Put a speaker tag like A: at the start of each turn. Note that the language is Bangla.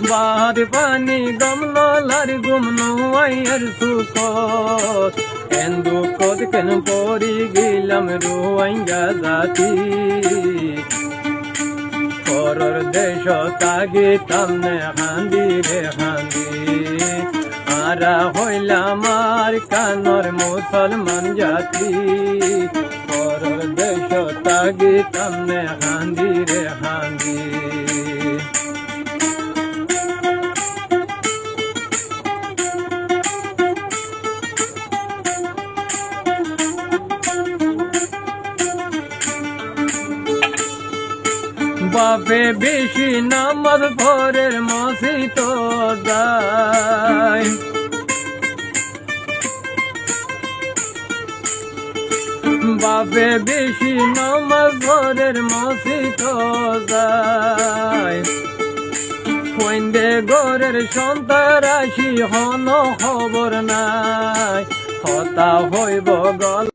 A: বাহার পানি গমলার গুমনো আইয়ার সুখত এন্দু কদ কেন পরি গেলাম রুয়াইঙ্গা জাতি পরর দেশ তাগি তামনে হান্দি রে হান্দি আরা হইলাম আর কানর মুসলমান জাতি পরর দেশ তাগি তামনে হান্দি রে হান্দি বাপে বেশি নামাজ ভোরের মসজিদ যায় বাপে বেশি নামাজ ভোরের মসজিদ যায় কইন্দে গরের সন্তারাশি হন খবর নাই হতা হইব গল